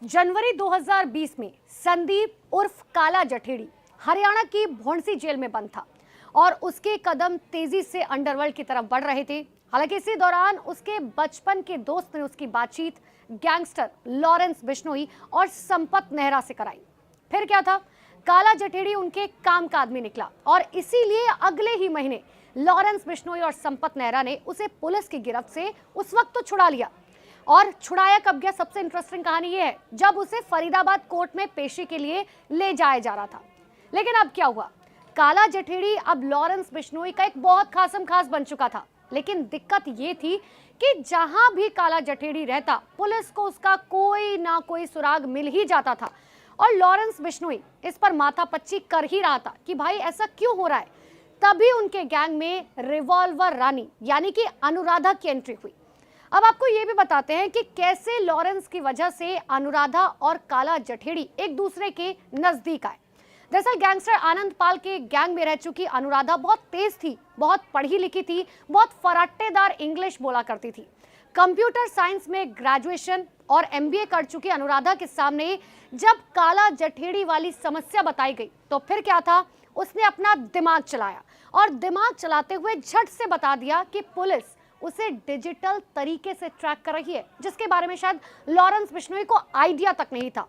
जनवरी 2020 में संदीप उर्फ काला जठेड़ी हरियाणा की भौंडसी जेल में बंद था और उसके कदम तेजी से अंडरवर्ल्ड की तरफ बढ़ रहे थे। हालांकि इसी दौरान उसके बचपन के दोस्त ने उसकी बातचीत गैंगस्टर लॉरेंस बिश्नोई और संपत नेहरा से कराई। फिर क्या था, काला जठेड़ी उनके काम का आदमी निकला और इसीलिए अगले ही महीने लॉरेंस बिश्नोई और संपत नेहरा ने उसे पुलिस की गिरफ्त से उस वक्त तो छुड़ा लिया। और छुड़ाया कब गया, सबसे इंटरेस्टिंग कहानी यह है जब उसे फरीदाबाद कोर्ट में पेशी के लिए ले जाया जा रहा था। लेकिन अब क्या हुआ, काला जठेड़ी अब लॉरेंस बिश्नोई का एक बहुत खास बन चुका था। लेकिन दिक्कत ये थी कि जहां भी काला जठेड़ी रहता पुलिस को उसका कोई ना कोई सुराग मिल ही जाता था और लॉरेंस बिश्नोई इस पर माथापच्ची कर ही रहा था कि भाई ऐसा क्यों हो रहा है। तभी उनके गैंग में रिवॉल्वर रानी यानी कि अनुराधा की एंट्री हुई। अब आपको ये भी बताते हैं कि कैसे लॉरेंस की वजह से अनुराधा और काला जठेड़ी एक दूसरे के नजदीक आए। दरअसल गैंगस्टर आनंद पाल के गैंग में रह चुकी अनुराधा बहुत तेज थी, बहुत पढ़ी लिखी थी, बहुत फराटेदार इंग्लिश बोला करती थी। कंप्यूटर साइंस में ग्रेजुएशन और एमबीए कर चुकी अनुराधा के सामने जब काला जठेड़ी वाली समस्या बताई गई तो फिर क्या था, उसने अपना दिमाग चलाया और दिमाग चलाते हुए झट से बता दिया कि पुलिस उसे डिजिटल तरीके से ट्रैक कर रही है, जिसके बारे में शायद लॉरेंस बिश्नोई को आइडिया तक नहीं था।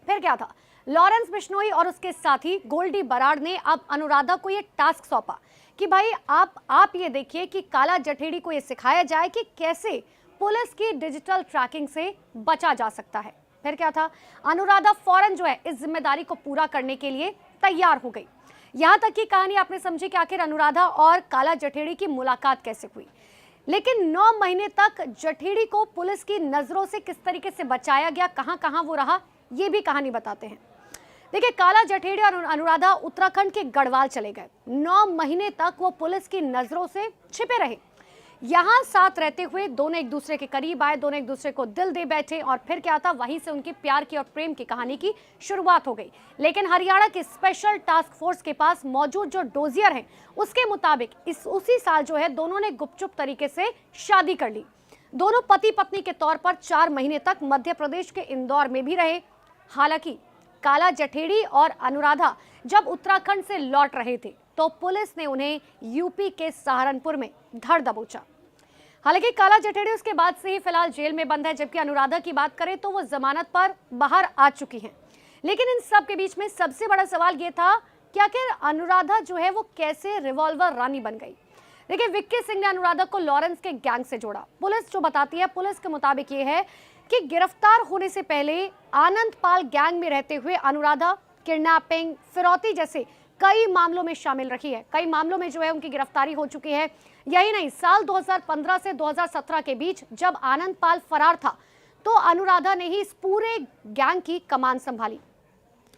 फिर क्या था, लॉरेंस बिश्नोई और उसके साथी गोल्डी बराड़ ने अब अनुराधा को यह टास्क सौंपा कि भाई आप ये देखिए कि काला जठेड़ी को यह सिखाया जाए कि कैसे पुलिस की डिजिटल ट्रैकिंग से बचा जा सकता है। फिर क्या था, अनुराधा फौरन जो है इस जिम्मेदारी को पूरा करने के लिए तैयार हो गई। यहां तक की कहानी आपने समझी कि आखिर अनुराधा और काला जठेड़ी की मुलाकात कैसे हुई। लेकिन 9 महीने तक जठेड़ी को पुलिस की नजरों से किस तरीके से बचाया गया, कहां कहां वो रहा, ये भी कहानी बताते हैं। देखिए, काला जठेड़ी और अनुराधा उत्तराखंड के गढ़वाल चले गए। 9 महीने तक वो पुलिस की नजरों से छिपे रहे। यहां साथ रहते हुए दोनों एक दूसरे के करीब आए, दोनों एक दूसरे को दिल दे बैठे और फिर क्या था, वहीं से उनकी प्यार की और प्रेम की कहानी की शुरुआत हो गई। लेकिन हरियाणा के स्पेशल टास्क फोर्स के पास मौजूद जो डोजियर हैं उसके मुताबिक उसी साल जो है दोनों ने गुपचुप तरीके से शादी कर ली। दोनों पति पत्नी के तौर पर 4 महीने तक मध्य प्रदेश के इंदौर में भी रहे। हालांकि काला जठेड़ी और अनुराधा जब उत्तराखंड से लौट रहे थे तो पुलिस ने उन्हें यूपी के सहारनपुर में धर दबोचा। हालांकि काला जठेड़ी उसके बाद से ही फिलहाल जेल में बंद है, जबकि अनुराधा की बात करें तो वो जमानत पर बाहर आ चुकी हैं। लेकिन इन सब के बीच में सबसे बड़ा सवाल ये था कि आखिर अनुराधा जो है वो कैसे रिवॉल्वर रानी बन गई। देखिए, विक्की सिंह ने अनुराधा को लॉरेंस के गैंग से जोड़ा। पुलिस जो बताती है, पुलिस के मुताबिक ये है कि गिरफ्तार होने से पहले आनंद पाल गैंग में रहते हुए अनुराधा किडनैपिंग, फिरौती जैसे कई मामलों में शामिल रही है। कई मामलों में जो है उनकी गिरफ्तारी हो चुकी है। यही नहीं, साल 2015 से 2017 के बीच जब आनंद पाल फरार था तो अनुराधा ने ही इस पूरे गैंग की कमान संभाली।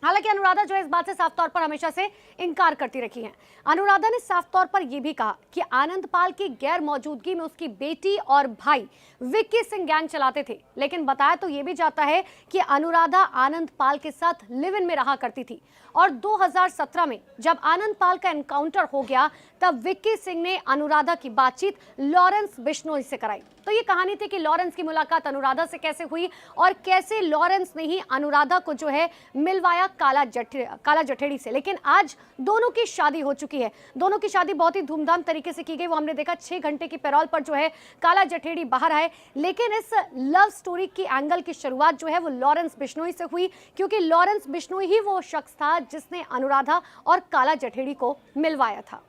हालांकि अनुराधा जो है इस बात से साफ तौर पर हमेशा से इनकार करती रही है। अनुराधा ने साफ तौर पर यह भी कहा कि आनंद पाल की गैर मौजूदगी में उसकी बेटी और भाई विक्की सिंह गैंग चलाते थे। लेकिन बताया तो यह भी जाता है कि अनुराधा आनंद पाल के साथ लिव इन में रहा करती थी और 2017 में जब आनंद पाल का एनकाउंटर हो गया तब विक्की सिंह ने अनुराधा की बातचीत लॉरेंस बिश्नोई से कराई। तो ये कहानी थी कि लॉरेंस की मुलाकात अनुराधा से कैसे हुई और कैसे लॉरेंस ने ही अनुराधा को जो है मिलवाया काला जठेड़ी से। लेकिन आज दोनों की शादी हो चुकी है। दोनों की शादी बहुत ही धूमधाम तरीके से की गई। वो हमने देखा 6 घंटे की पैरोल पर जो है काला जठेड़ी बाहर आए। लेकिन इस लव स्टोरी की एंगल की शुरुआत जो है वो लॉरेंस बिश्नोई से हुई, क्योंकि लॉरेंस बिश्नोई ही वो शख्स था जिसने अनुराधा और काला जठेड़ी को मिलवाया था।